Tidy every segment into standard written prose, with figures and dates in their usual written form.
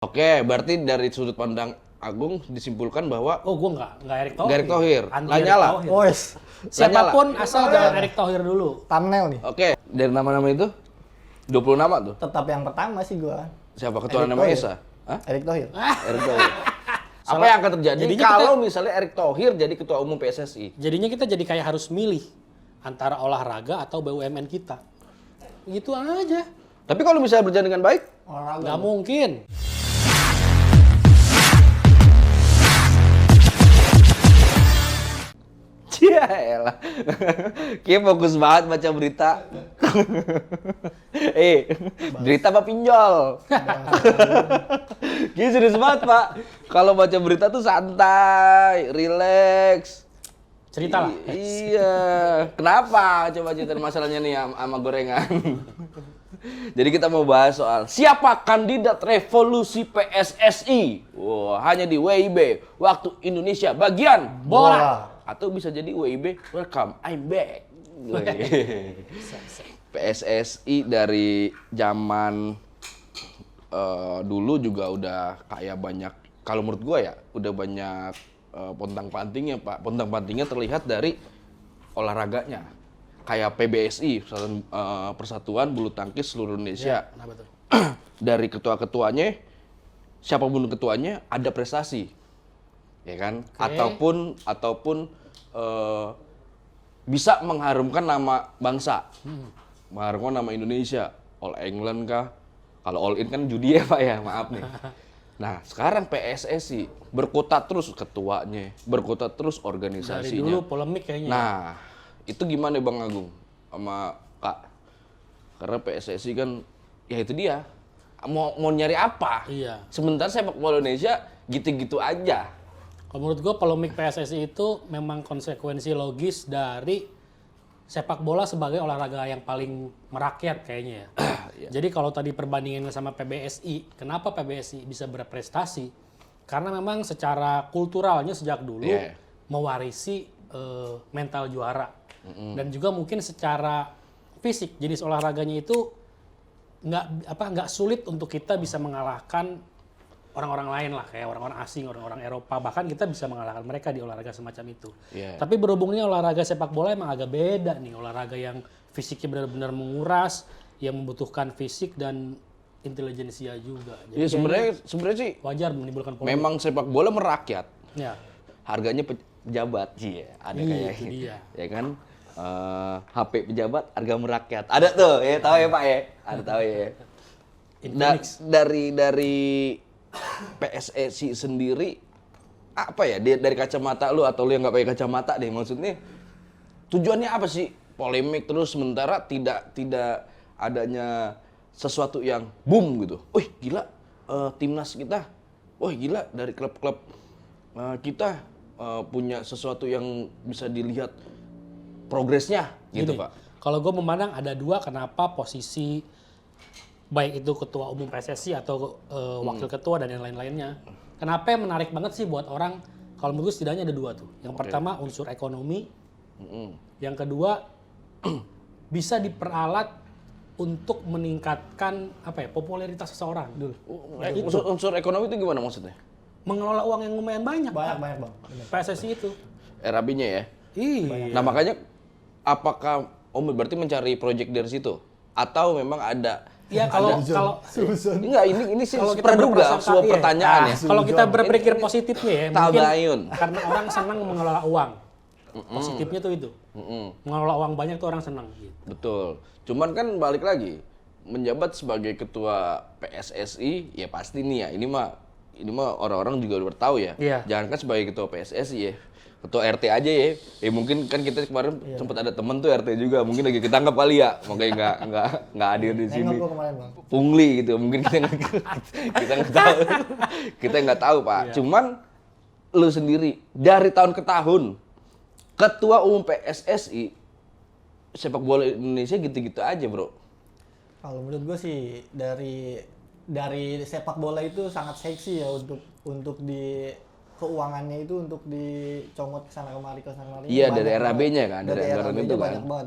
Oke, berarti dari sudut pandang Agung disimpulkan bahwa Oh, gue nggak Erick Thohir. Erick Thohir. Anti Lanyala. Erick Thohir. Wes, Siapapun asal jangan Erick Thohir dulu. thumbnail nih. Oke, dari nama-nama itu 20 nama tuh. Tetap yang pertama sih gua. Siapa ketua Erick nama Thohir. Esa? Hah? Erick Thohir. Erick Thohir. Apa yang akan terjadi Jadinya kalau misalnya Erick Thohir jadi ketua umum PSSI? Jadinya kita jadi kayak harus milih antara olahraga atau BUMN kita. Gitu aja. Tapi kalau misalnya berjalan dengan baik, Olahraga. Nggak mungkin. ya elah. Kayak fokus banget baca berita. Berita apa pinjol? Kayak serius banget, Pak. Kalau baca berita tuh santai, relax. Cerita lah. Iya. Kenapa? Coba cerita masalahnya nih sama gorengan. Jadi kita mau bahas soal siapa kandidat revolusi PSSI. Wah, hanya di WIB Waktu Indonesia bagian Bola. Atau bisa jadi WIB Welcome I'm back. PSSI dari zaman dulu juga udah kayak banyak, kalau menurut gua ya udah banyak pontang-pantingnya, Pak. Pontang-pantingnya terlihat dari olahraganya. Kayak PBSI, Persatuan Bulu Tangkis Seluruh Indonesia. Ya, kenapa tuh? Dari ketua-ketuanya, siapapun ketuanya ada prestasi, ya kan? Oke. Ataupun bisa mengharumkan nama bangsa, mengharumkan nama Indonesia. All England kah? Kalau All In kan judi ya, Pak ya, maaf nih. Nah, sekarang PSSI berkutat terus ketuanya, berkutat terus Dari organisasinya. dulu polemik kayaknya. Nah, itu gimana Bang Agung sama Kak? Karena PSSI kan, ya itu dia. Mau nyari apa? Iya. Sementara sepak bola Indonesia gitu-gitu aja. Kalau menurut gue polemik PSSI itu memang konsekuensi logis dari sepak bola sebagai olahraga yang paling merakyat kayaknya ya. Jadi kalau tadi perbandingannya sama PBSI, kenapa PBSI bisa berprestasi? Karena memang secara kulturalnya sejak dulu Yeah. mewarisi mental juara. Dan juga mungkin secara fisik jenis olahraganya itu nggak sulit untuk kita bisa mengalahkan orang-orang lain lah, kayak orang-orang asing, orang-orang Eropa, bahkan kita bisa mengalahkan mereka di olahraga semacam itu. Yeah. Tapi berhubungnya olahraga sepak bola emang agak beda nih, olahraga yang fisiknya benar-benar menguras, yang membutuhkan fisik dan intelijensia juga. Jadi Ya sebenarnya sih wajar menimbulkan polemik. memang sepak bola merakyat. Ya, Harganya pejabat sih ya. Ada kayak itu dia. ya kan? HP pejabat harga merakyat. Ada tuh, ya tahu ya Pak ya. Ada tahu ya. Infinix. Dari PSSI sendiri apa ya, dari kacamata lu atau lu yang nggak pakai kacamata deh, maksudnya tujuannya apa sih polemik terus sementara tidak adanya sesuatu yang boom gitu. Wih gila, timnas kita, wah gila dari klub-klub kita punya sesuatu yang bisa dilihat progresnya gitu Gini, Pak. kalau gue memandang ada dua kenapa posisi baik itu ketua umum PSSI atau wakil ketua dan yang lain-lainnya. Kenapa yang menarik banget sih buat orang? Kalau menurut gue setidaknya ada dua tuh. Yang pertama unsur ekonomi. Yang kedua bisa diperalat untuk meningkatkan popularitas seseorang dulu. Ya itu Unsur ekonomi itu gimana maksudnya? mengelola uang yang lumayan banyak. Banyak Pak. banyak bang. Bener. PSSI itu. RAB-nya ya. Iya. Nah makanya apakah Om berarti mencari proyek dari situ atau memang ada? Ya kalau Enggak, ini sih kalau kita praduga, berprasangka, sebuah iya. pertanyaan ya. Kalau kita berpikir positifnya ya, mungkin Tabayun. karena orang senang mengelola uang. Positifnya tuh itu. Mengelola uang banyak tuh orang senang. Gitu. Betul. Cuman kan balik lagi, menjabat sebagai ketua PSSI ya pasti nih ya. Ini mah orang-orang juga udah tahu ya. Iya. Jangan kan sebagai ketua PSSI ya. Ketua RT aja ya. Mungkin kan kita kemarin sempat ada temen tuh RT juga. Mungkin lagi ketangkap kali ya. Makanya nggak hadir di sini. Nengok gua kemarin bang. Pungli gitu. Mungkin kita nggak tahu. Kita nggak tahu Pak. Iya. Cuman lu sendiri dari tahun ke tahun ketua umum PSSI sepak bola Indonesia gitu-gitu aja bro. Kalau menurut gue sih dari sepak bola itu sangat seksi ya untuk di keuangannya itu untuk dicomot ke sana kemari Iya, banyak dari banget. RAB-nya kan, dari anggaran RAB-nya itu kan. banyak banget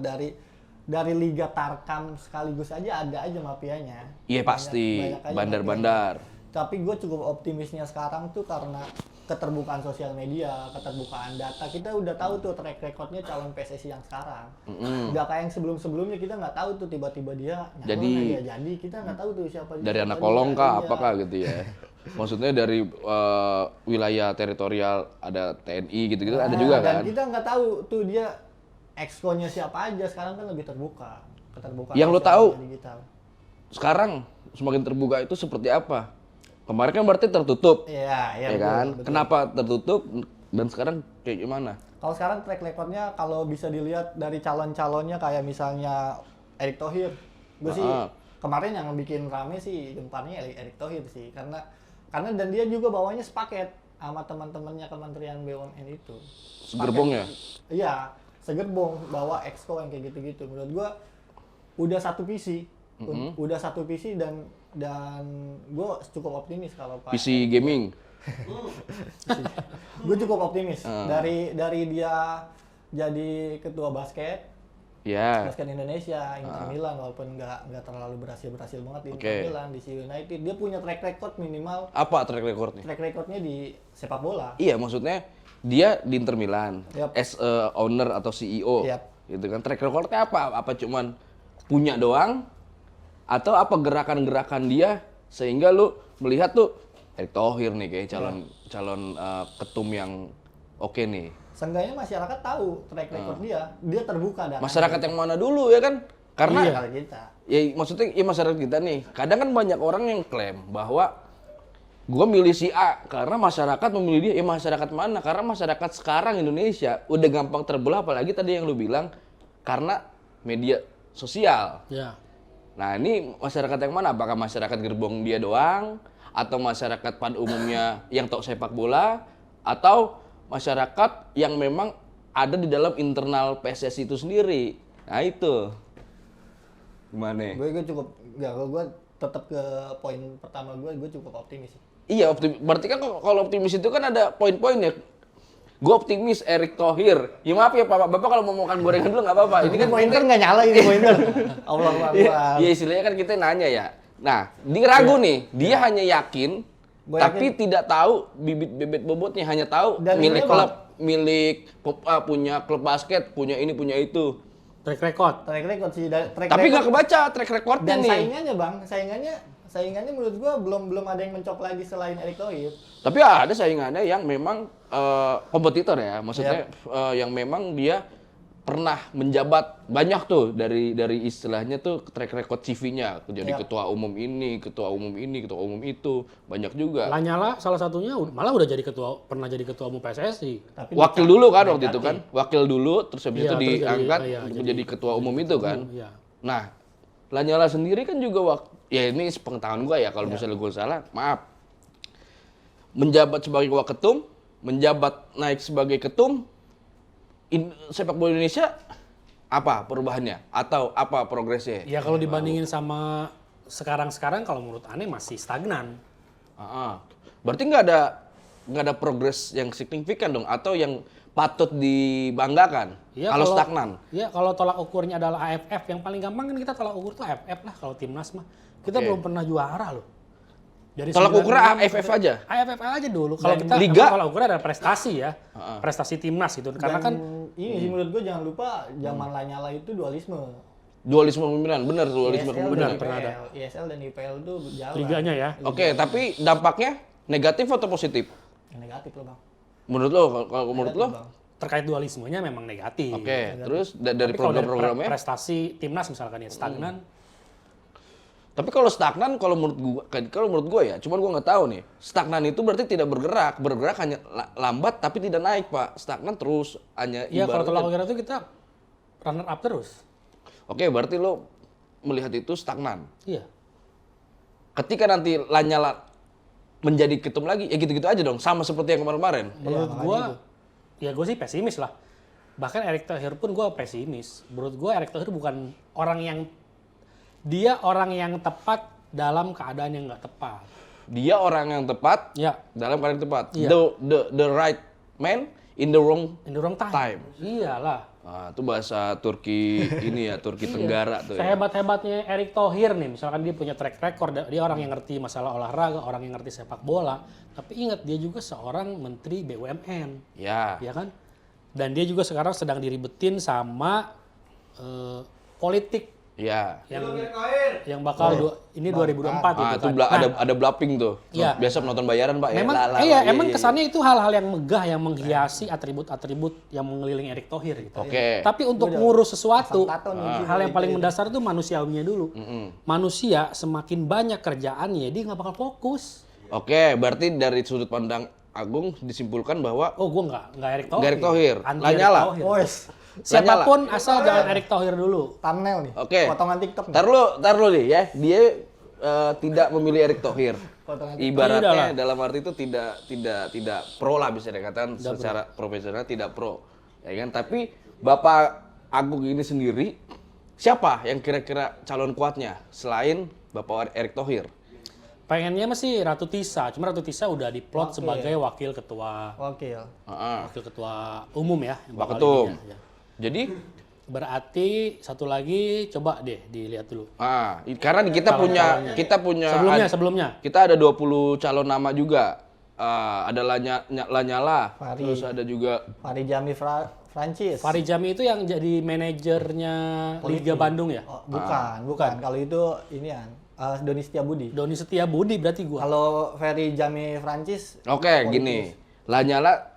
dari Liga Tarkam sekaligus aja ada aja mafianya. Iya pasti, Banyak aja bandar-bandar. tapi gue cukup optimisnya sekarang tuh karena keterbukaan sosial media, keterbukaan data. Kita udah tahu tuh track recordnya calon PSSI yang sekarang. Nggak kayak yang sebelum-sebelumnya, kita nggak tahu tuh tiba-tiba dia jadi kita nggak tahu tuh siapa Dari anak siapa kolong dia. kah, Iya. apakah gitu ya? Maksudnya dari wilayah teritorial ada TNI gitu-gitu ada juga dan kan? kita nggak tahu tuh dia exco-nya siapa aja. Sekarang kan lebih terbuka, keterbukaan Yang lo sosial tahu media digital. sekarang semakin terbuka itu seperti apa? Kemarin kan berarti tertutup, Iya, ya betul, kan? betul. Kenapa tertutup dan sekarang kayak gimana? Kalau sekarang track recordnya kalau bisa dilihat dari calon-calonnya kayak misalnya Erick Thohir, gue sih kemarin yang bikin rame sih gemparnya Erick Thohir sih, karena dan dia juga bawanya sepaket sama teman-temannya Kementerian BUMN itu. Segerbongnya? Iya, segerbong bawa exco yang kayak gitu-gitu. Menurut gua udah satu visi, udah satu visi dan gue cukup optimis kalau Pak. PC gaming. Gue cukup optimis dari dia jadi ketua basket Ya. Indonesia, Inter Milan, walaupun nggak terlalu berhasil banget di Inter Oke. Milan, di United, dia punya track record minimal. Apa track recordnya? Track recordnya di sepak bola. Iya, maksudnya dia di Inter Milan Yap. as a owner atau CEO. Yap. Gitu kan. Track recordnya apa? Apa cuman punya doang? Atau apa gerakan-gerakan dia sehingga lu melihat tuh Erick Thohir nih kayak calon ketum yang oke nih. Seenggaknya masyarakat tahu track record dia terbuka dan Masyarakat yang mana dulu ya kan? Karena kalau kita. ya maksudnya ya masyarakat kita nih, kadang kan banyak orang yang klaim bahwa gua milih si A karena masyarakat memilih dia. Ya masyarakat mana? Karena masyarakat sekarang Indonesia udah gampang terbelah, apalagi tadi yang lu bilang karena media sosial. Ya. Nah ini masyarakat yang mana? Apakah masyarakat gerbong dia doang? Atau masyarakat pada umumnya yang tahu sepak bola? Atau masyarakat yang memang ada di dalam internal PSSI itu sendiri? Nah itu. Gimana? Gue cukup gue tetap ke poin pertama gue cukup optimis sih. Iya, berarti kan kalau optimis itu kan ada poin-poinnya. Gue optimis Erick Thohir. Ya maaf ya Bapak kalau mau makan gorengan dulu nggak apa-apa. Ini kan pointer nggak nyala ini pointer. Allah Akbar. ya istilahnya kan kita nanya ya. Nah, dia ragu nih. Dia hanya yakin, Gua tapi tidak tahu bibit bobotnya. Hanya tahu Dan milik ini klub, punya klub basket, punya ini, punya itu. Track record. Track record sih, Tapi nggak kebaca track recordnya dan nih. saingannya menurut gua belum ada yang mencok lagi selain Erick Thohir. Tapi ada saingannya yang memang kompetitor ya, maksudnya yang memang dia pernah menjabat banyak tuh dari istilahnya tuh track record CV-nya, jadi ketua umum ini, ketua umum itu, banyak juga. Lanyala salah satunya malah udah pernah jadi ketua umum PSSI. Tapi Wakil dulu kan waktu itu kan, wakil dulu, terus habis itu Iya, terus diangkat jadi menjadi ketua umum itu kan. Iya. Nah, Lanyala sendiri kan juga ya ini sepengetahuan gua ya, kalau misalnya gua salah, maaf. Menjabat sebagai waketum, menjabat naik sebagai ketum, sepak bola Indonesia apa perubahannya atau apa progresnya? Ya kalau dibandingin sama sekarang kalau menurut Ane masih stagnan. Berarti nggak ada progres yang signifikan dong atau yang patut dibanggakan Ya, kalau stagnan. Ya kalau tolak ukurnya adalah AFF, yang paling gampang kan kita tolak ukur tuh AFF lah kalau timnas mah. Kita belum pernah juara loh. Dari Tolak 96 ukurnya AFF aja? AFF aja dulu. Kalau kita Liga? tolak ukurnya adalah prestasi ya. Prestasi timnas gitu. Karena kan ini sih menurut gua jangan lupa zaman Lanyala itu dualisme. Dualisme pemimpinan, benar dualisme ISL kepemimpinan. dan pernah ada. IPL. ISL dan IPL itu jalan. liganya ya. Oke, tapi dampaknya negatif atau positif? Yang negatif loh bang. Menurut lo, kalau menurut lo? Negatif, Bang. Terkait dualismenya memang negatif. Oke, terus dari Tapi kalau dari program-programnya? prestasi timnas misalkan ya stagnan. Tapi kalau stagnan, kalau menurut gua ya, cuman gua nggak tahu nih. Stagnan itu berarti tidak bergerak hanya lambat tapi tidak naik pak. Stagnan terus hanya. Ya kalau tolak ibaratnya- ukur itu kita runner up terus. Oke, berarti lo melihat itu stagnan. Iya. Ketika nanti Lanyala menjadi ketum lagi, ya gitu-gitu aja dong, sama seperti yang kemarin-kemarin. Menurut gua, ya gue sih pesimis lah. Bahkan Erick Thohir pun gua pesimis. Menurut gua Erick Thohir bukan orang yang tepat dalam keadaan yang nggak tepat. Dia orang yang tepat Ya, dalam keadaan yang tepat. Iya. The right man in the wrong in the wrong time. time. Iyalah. Itu bahasa Turki ini ya, Turki Tenggara tuh ya. Sehebat-hebatnya Erick Thohir nih, misalkan dia punya track record, dia orang yang ngerti masalah olahraga, orang yang ngerti sepak bola. Tapi ingat, dia juga seorang menteri BUMN. Ya. Ya kan? Dan dia juga sekarang sedang diribetin sama politik Ya. yang bakal ini 2024 gitu Itu kan. ada blapping tuh. Iya. Biasa penonton bayaran, Pak. Memang ya. emang kesannya itu hal-hal yang megah yang menghiasi atribut-atribut yang mengelilingi Erick Thohir gitu. Oke. Tapi untuk ngurus sesuatu, Pasang tato nih, hal yang paling mendasar itu manusiawinya dulu. Manusia semakin banyak kerjaannya, dia nggak bakal fokus. Oke, berarti dari sudut pandang Agung disimpulkan bahwa Oh, gue nggak Erick Thohir. Nggak Erick Thohir. Anti Lanyala. Erick Thohir. Wes, Siapapun asal jangan Erick Thohir dulu. thumbnail nih. Oke. Potongan TikTok nih. Tar lu nih ya. Dia tidak memilih Erick Thohir. Potongan Ibaratnya dalam arti itu tidak pro lah, bisa dikatakan secara profesional tidak pro. Ya kan? Tapi Bapak Agung ini sendiri siapa yang kira-kira calon kuatnya selain Bapak Erick Thohir? Pengennya masih Ratu Tisa, cuma Ratu Tisa udah diplot sebagai wakil ketua umum ya. yang Pak bakal Ketum. ini ya. Jadi Berarti satu lagi coba deh dilihat dulu. Karena kita punya Sebelumnya. kita ada 20 calon nama juga. Ada Lanyala, Fahri. terus ada juga Fahri Jami Francis. Fahri Jami itu yang jadi manajernya Liga Bandung ya? Oh, bukan. Kalau itu ini ya, Doni Setiabudi. Doni Setiabudi berarti gua. Kalau Fahri Jami Francis. Oke, gini. Lanyala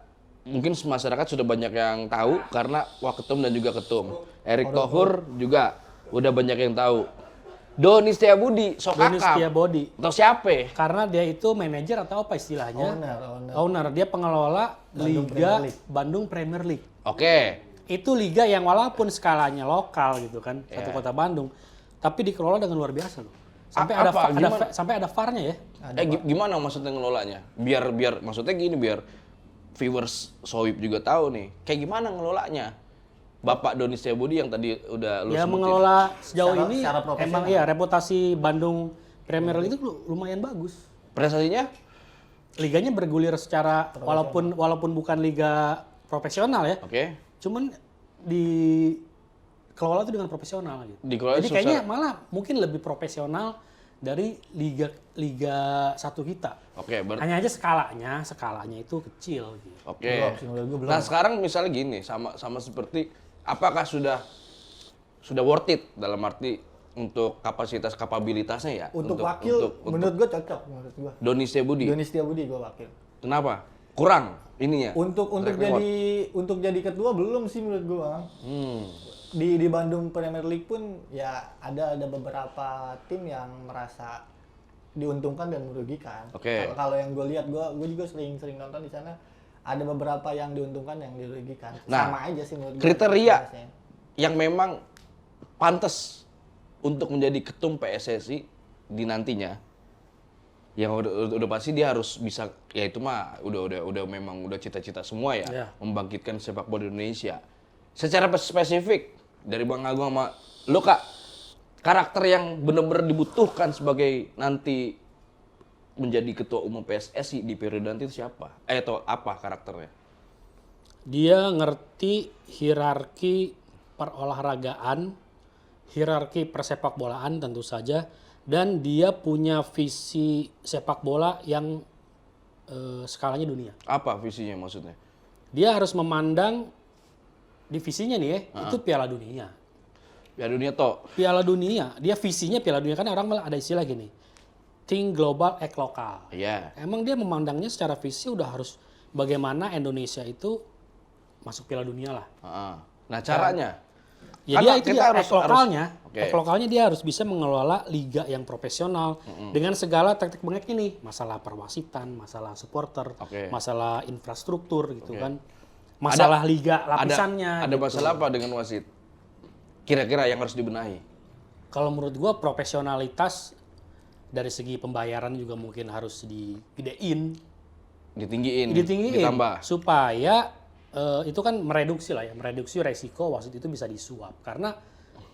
mungkin masyarakat sudah banyak yang tahu karena Waketum dan juga Ketum. Erick Thohir juga udah banyak yang tahu. Doni Setiabudi, Doni Setiabudi. Atau siapa? Karena dia itu manajer atau apa istilahnya? Owner. Dia pengelola Liga Bandung Premier League. Oke. Itu liga yang walaupun skalanya lokal gitu kan, satu kota Bandung, tapi dikelola dengan luar biasa loh. Sampai ada VAR-nya ya. Gimana maksudnya ngelolanya? Biar maksudnya gini, biar viewers Sohib juga tahu nih. Kayak gimana ngelolanya? Bapak Doni Setiabudi yang tadi udah lu Ya sebutin. mengelola sejauh ini secara profesional. emang ya reputasi Bandung Premier League itu lumayan bagus. Prestasinya? Liganya bergulir secara walaupun bukan liga profesional ya. Oke. Cuman dikelola itu dengan profesional gitu. Dikelola Jadi kayaknya malah mungkin lebih profesional dari liga satu kita. Oke, Hanya aja skalanya itu kecil gitu. Oke. Nah, sekarang misalnya gini, sama seperti apakah sudah worth it dalam arti untuk kapabilitasnya ya? Untuk wakil, menurut gue cocok menurut gue. Doni Setiabudi. Doni Setiabudi gue wakil. Kenapa? Kurang ininya. Untuk jadi ketua belum sih menurut gue. Di Bandung Premier League pun ya ada beberapa tim yang merasa diuntungkan dan merugikan. Oke. Kalau yang gue lihat, gue juga sering nonton di sana. Ada beberapa yang diuntungkan, yang dirugikan. Nah, sama aja sih menurut gue. kriteria yang memang pantas untuk menjadi ketum PSSI di nantinya, yang udah pasti dia harus bisa, ya itu mah udah cita-cita semua ya, membangkitkan sepak bola Indonesia. Secara spesifik dari Bang Agung sama lo, Kak, karakter yang benar-benar dibutuhkan sebagai nanti menjadi ketua umum PSSI di periode nanti itu siapa? Atau apa karakternya? Dia ngerti hierarki perolahragaan, hierarki persepak bolaan tentu saja, dan dia punya visi sepak bola yang skalanya dunia. Apa visinya maksudnya? Dia harus memandang divisinya nih ya, itu Piala Dunia. Piala Dunia toh. Piala Dunia, dia visinya Piala Dunia, kan orang malah ada istilah gini, think global, act lokal. Iya. Emang dia memandangnya secara visi udah harus bagaimana Indonesia itu masuk Piala Dunia lah. Nah, caranya? Ya Karena dia itu dia act lokalnya. Oke. Act lokalnya dia harus bisa mengelola liga yang profesional dengan segala teknik bengek ini, masalah perwasitan, masalah supporter, masalah infrastruktur gitu kan. Masalah liga lapisannya. Ada masalah apa dengan wasit? Kira-kira yang harus dibenahi? Kalau menurut gua profesionalitas dari segi pembayaran juga mungkin harus digedein, Ditinggiin, supaya ditambah. itu kan mereduksi resiko wasit itu bisa disuap. Karena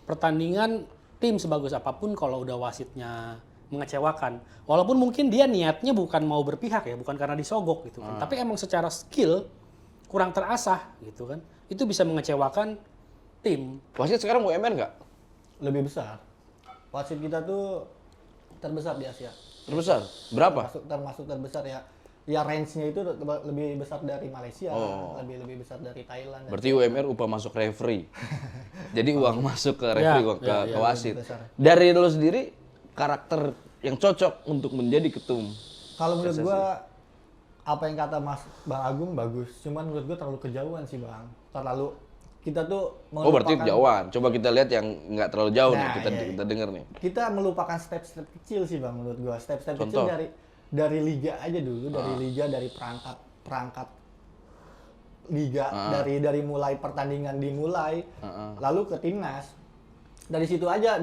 pertandingan tim sebagus apapun kalau udah wasitnya mengecewakan, walaupun mungkin dia niatnya bukan mau berpihak ya, bukan karena disogok gitu kan, tapi emang secara skill kurang terasah gitu kan, itu bisa mengecewakan tim. Wasit sekarang UMN nggak? Lebih besar. Wasit kita tuh terbesar di Asia. Terbesar? Berapa? Termasuk terbesar ya. Ya range-nya itu lebih besar dari Malaysia, lebih besar dari Thailand. Berarti UMR upah masuk referee. Jadi uang masuk ke referee, uang ke wasit. besar. Dari lo sendiri, karakter yang cocok untuk menjadi ketum. Kalau menurut gua apa yang kata Bang Agung bagus, cuman menurut gua terlalu kejauhan sih Bang. Terlalu kita tuh Oh berarti kejauhan. Coba kita lihat yang nggak terlalu jauh nih, Nah, kita denger nih. kita melupakan step-step kecil sih Bang menurut gua. Step-step kecil Contoh? dari liga aja dulu, dari liga, dari perangkat liga, dari mulai pertandingan dimulai, lalu ke timnas. Dari situ aja,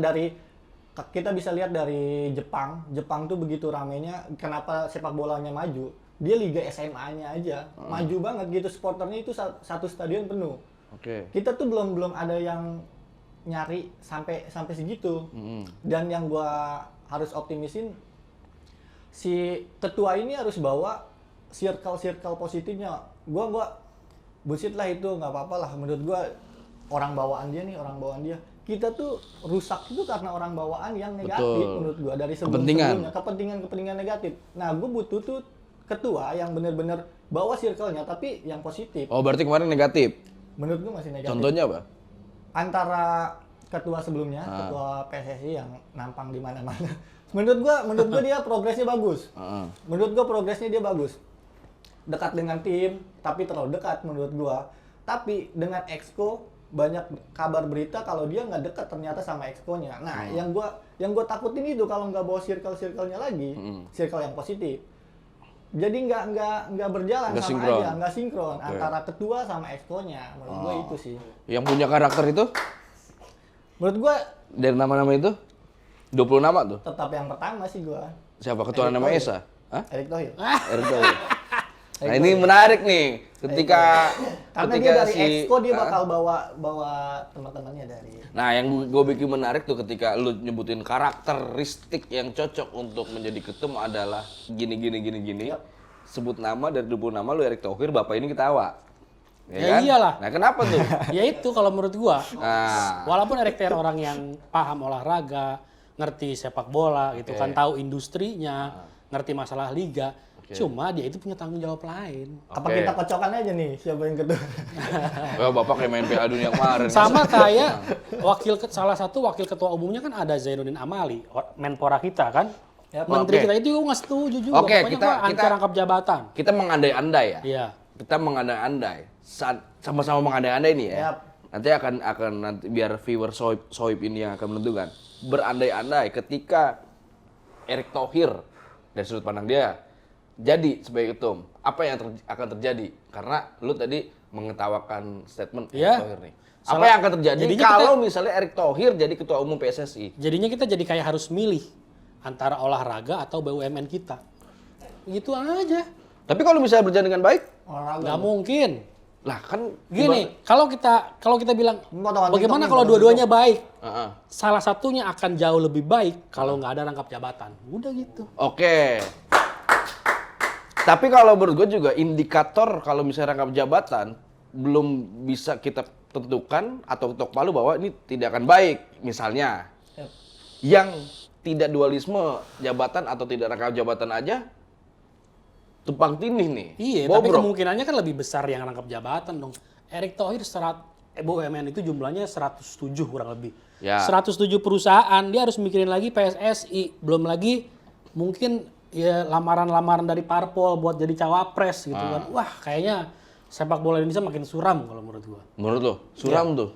kita bisa lihat dari Jepang tuh begitu ramenya, kenapa sepak bolanya maju? Dia liga SMA-nya aja, maju banget gitu, supporternya itu satu stadion penuh. Oke. Kita tuh belum ada yang nyari sampai segitu. Dan yang gua harus optimisin, si ketua ini harus bawa circle positifnya. Gua bullshit lah itu, nggak apa-apa lah menurut gua, orang bawaan dia. Kita tuh rusak itu karena orang bawaan yang negatif. Betul. Menurut gua dari sebelumnya kepentingan negatif. Nah, gua butuh tuh ketua yang benar-benar bawa circle-nya tapi yang positif. Oh berarti kemarin negatif. Menurut gua masih negatif. Contohnya apa? Antara ketua sebelumnya, ketua PSSI yang nampang di mana-mana. Menurut gua dia progresnya bagus. Menurut gua progresnya dia bagus. Dekat dengan tim, tapi terlalu dekat menurut gua. Tapi dengan Exco banyak kabar berita kalau dia nggak dekat ternyata sama Exco-nya. Nah, yang gua takutin itu kalau nggak bawa circle-nya lagi, circle yang positif. Jadi nggak berjalan Nggak sama sinkron. aja, nggak sinkron antara ketua sama Exco-nya. Menurut gua itu sih. Yang punya karakter itu? Menurut gua Dari nama-nama itu? 20 nama tuh? tetap yang pertama sih gua. Siapa? Ketua Erick nama Thohir. Esa? Hah? Erick Thohir. Erick Thohir. Nah ini menarik nih, Karena dia dari Exco dia bakal bawa teman-temannya dari. Nah yang gue bikin menarik tuh ketika lu nyebutin karakteristik yang cocok untuk menjadi ketum adalah gini. Yap. Sebut nama dari 20 nama lu Erick Thohir, bapak ini ketawa. Ya iyalah. Nah kenapa tuh? Ya itu kalau menurut gua. Nah, Walaupun Erick Thohir orang yang paham olahraga, ngerti sepak bola gitu kan, tahu industrinya, ngerti masalah liga. Cuma dia itu punya tanggung jawab lain. Apa kita kocokan aja nih siapa yang kedua? oh, bapak kayak main Piala Dunia kemarin. Sama kayak salah satu wakil ketua umumnya kan ada Zainuddin Amali, Menpora kita kan. Yap. Menteri Oke. kita itu juga nggak setuju juga. Oke, Pokoknya kita- gua anti rangkap jabatan. Kita mengandai-andai ya. Iya. Kita mengandai-andai. Sama-sama mengandai-andai nih ya. Yap. Nanti akan nanti biar viewer soib ini yang akan menentukan. Berandai-andai ketika Erick Thohir dari sudut pandang dia jadi sebagai ketum, apa yang akan terjadi? Karena lu tadi mengetawakan statement Iya. Erick Thohir nih. Apa yang akan terjadi Jadinya kalau misalnya Erick Thohir jadi ketua umum PSSI? Jadinya kita jadi kayak harus milih antara olahraga atau BUMN kita. Gitu aja. Tapi kalau misalnya berjalan dengan baik, Olahraga. Nggak mungkin. lah kan Gini, kalau kita bilang Potongan bagaimana TikTok kalau nih, dua-duanya baik, Heeh. salah satunya akan jauh lebih baik kalau nggak ada rangkap jabatan. Udah gitu. Oke. Tapi kalau menurut gue juga indikator kalau misalnya rangkap jabatan belum bisa kita tentukan atau ketok palu bahwa ini tidak akan baik. Misalnya Yap. yang tidak dualisme jabatan atau tidak rangkap jabatan aja tumpang tindih nih. Iya, tapi Bobrok. kemungkinannya kan lebih besar yang rangkap jabatan dong. Erick Thohir BUMN itu jumlahnya 107 kurang lebih. Ya. 107 perusahaan, dia harus mikirin lagi PSSI, belum lagi mungkin ya lamaran-lamaran dari parpol buat jadi cawapres gitu kan. Wah, kayaknya sepak bola Indonesia makin suram kalau menurut gua. Menurut lo suram tuh.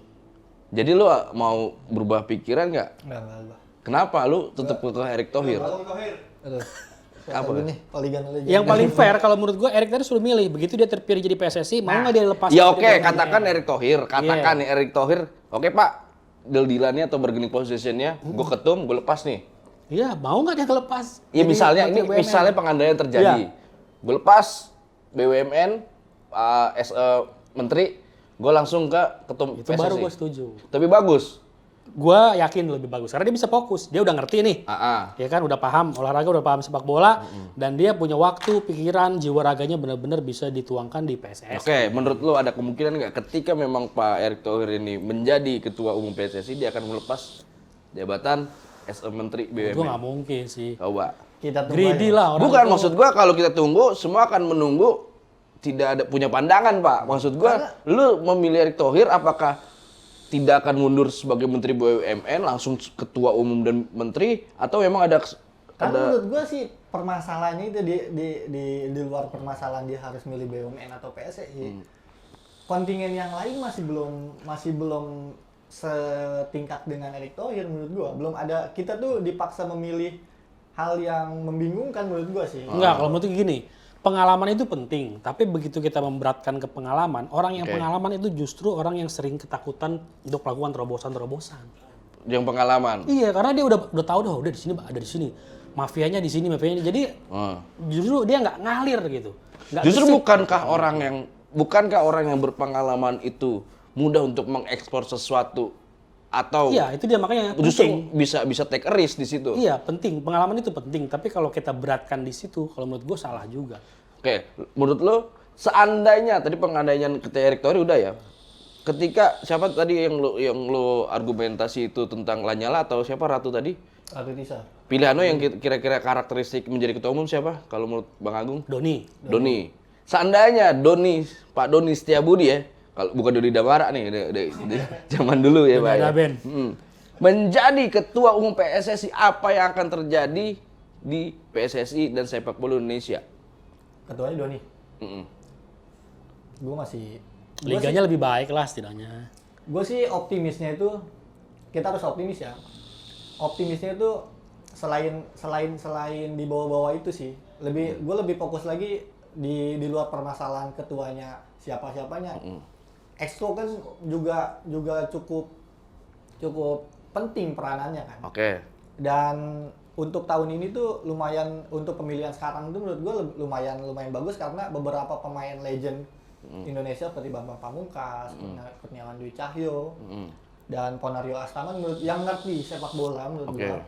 Jadi lo mau berubah pikiran nggak? Enggak. Kenapa lu tetap ke Erick Thohir? Aduh. Apa nih? Polygon aja. Yang paling fair kalau menurut gua Erick Thohir suruh milih. Begitu dia terpilih jadi PSSI, mau nggak dia lepas? Ya dari oke, BUMN? katakan Erick Thohir, katakan nih Erick Thohir. Oke Pak, deal-dealannya atau bargaining positionnya, gue ketum, gue lepas nih. Iya, mau nggak dia lepas? Ya Jadi misalnya ini Menteri BUMN? misalnya pengandaian terjadi. Iya. Gue lepas BUMN as a menteri, gue langsung ke ketum Itu baru PSSI. gua setuju. Tapi bagus. Gua yakin lebih bagus karena dia bisa fokus. Dia udah ngerti nih. Ya kan udah paham olahraga, udah paham sepak bola dan dia punya waktu, pikiran, jiwa raganya benar-benar bisa dituangkan di PSSI. Oke, menurut lo ada kemungkinan nggak ketika memang Pak Erick Thohir ini menjadi ketua umum PSSI dia akan melepas jabatan as a menteri BUMN? Itu nggak mungkin sih. Coba. Kita tunggu Greedy aja. lah orang. Bukan itu. maksud gua kalau kita tunggu semua akan menunggu tidak ada punya pandangan Pak. Maksud gua lu memilih Erick Thohir apakah tidak akan mundur sebagai menteri BUMN langsung ketua umum dan menteri atau memang ada Karena menurut gue sih permasalahannya itu di luar permasalahan dia harus milih BUMN atau PSSI. Kontingen yang lain masih belum setingkat dengan Erick Thohir menurut gue. Belum ada, kita tuh dipaksa memilih hal yang membingungkan menurut gue sih. Enggak, kalau menurut gini, pengalaman itu penting, tapi begitu kita memberatkan ke pengalaman, orang yang pengalaman itu justru orang yang sering ketakutan untuk melakukan terobosan-terobosan. yang pengalaman. Iya, karena dia udah tahu udah di sini ada di sini. Mafianya di sini, mafianya. Jadi justru dia nggak ngalir gitu. Justru bukankah orang yang berpengalaman itu mudah untuk mengekspor sesuatu atau iya, itu dia makanya justru penting. bisa take a risk di situ. Iya, penting. Pengalaman itu penting, tapi kalau kita beratkan di situ, kalau menurut gue salah juga. Oke, menurut lo seandainya tadi pengandaian ketika Erick Thohir udah ya. Ketika siapa tadi yang lo argumentasi itu tentang Lanyala atau siapa Ratu tadi? Ratu Tisa. Pilihan lo yang kira-kira karakteristik menjadi ketua umum siapa? Kalau menurut Bang Agung? Doni. Doni. Seandainya Pak Doni Setiabudi ya, kalau bukan Doni Damara nih, zaman dulu ya Pak. Ada Ya. Ben. Menjadi ketua umum PSSI, apa yang akan terjadi di PSSI dan sepak bola Indonesia? Ketuanya Doni. Gue masih Liganya lebih baik lah setidaknya. gue sih optimisnya itu kita harus optimis ya. Optimisnya itu selain di bawah-bawah itu sih. Gue lebih fokus lagi di luar permasalahan ketuanya siapa-siapanya. Exco kan juga cukup penting peranannya kan. Oke. Dan untuk tahun ini tuh lumayan untuk pemilihan sekarang itu menurut gue lumayan bagus karena beberapa pemain legend Indonesia seperti Bambang Pamungkas, Kurniawan Dwi Cahyo, dan Ponario Astaman menurut yang ngerti sepak bola menurut gue.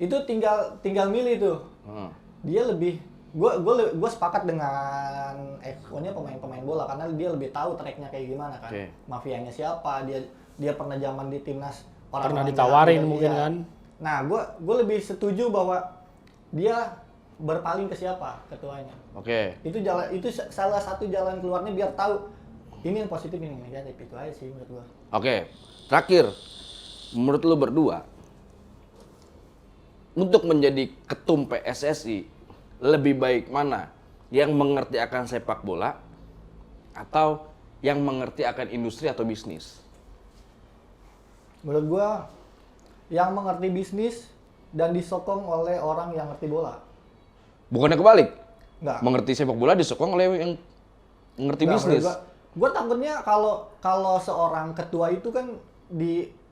Itu tinggal milih tuh. Dia lebih gue sepakat dengan Exco-nya pemain-pemain bola karena dia lebih tahu tracknya kayak gimana kan. Mafianya siapa, dia pernah zaman di timnas Pernah ditawarin mungkin iya. kan. Nah, gue lebih setuju bahwa dia berpaling ke siapa ketuanya. Oke. Itu salah satu jalan keluarnya biar tahu ini yang positif ini yang negatif itu aja sih menurut gue. Oke. Terakhir, menurut lu berdua untuk menjadi ketum PSSI lebih baik mana? Yang mengerti akan sepak bola atau yang mengerti akan industri atau bisnis? Menurut gue yang mengerti bisnis dan disokong oleh orang yang ngerti bola. Bukannya kebalik? Enggak. Mengerti sepak bola disokong oleh yang mengerti bisnis. Gue takutnya kalau seorang ketua itu kan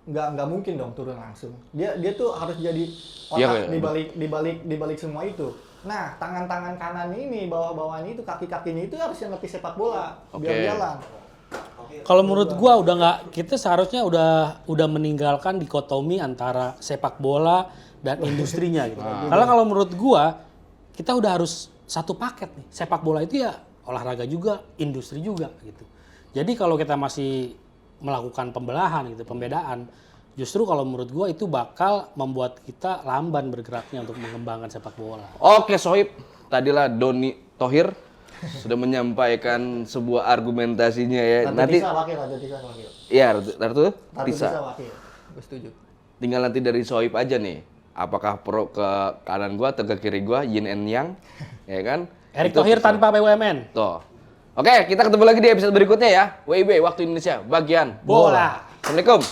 nggak mungkin dong turun langsung. Dia tuh harus jadi otak di balik semua itu. Nah, tangan-tangan kanan ini, bawah-bawahnya itu, kaki-kakinya itu harus yang ngerti sepak bola biar jalan. Kalau menurut gua kita seharusnya udah meninggalkan dikotomi antara sepak bola dan industrinya gitu. Karena kalau menurut gua kita udah harus satu paket nih. Sepak bola itu ya olahraga juga, industri juga gitu. Jadi kalau kita masih melakukan pembelahan gitu, pembedaan, justru kalau menurut gua itu bakal membuat kita lamban bergeraknya untuk mengembangkan sepak bola. Oke, Sohib. Tadilah Doni Thohir sudah menyampaikan sebuah argumentasinya ya. Ratu Tisa wakil. Iya, Ratu Tisa Tisa. wakil. Gue setuju. Tinggal nanti dari Sohib aja nih. Apakah pro ke kanan gua atau ke kiri gua, yin and yang, ya kan? Erick Itu Thohir terserah. tanpa BUMN. Tuh. Oke, kita ketemu lagi di episode berikutnya ya. WIB Waktu Indonesia bagian Bola. Assalamualaikum.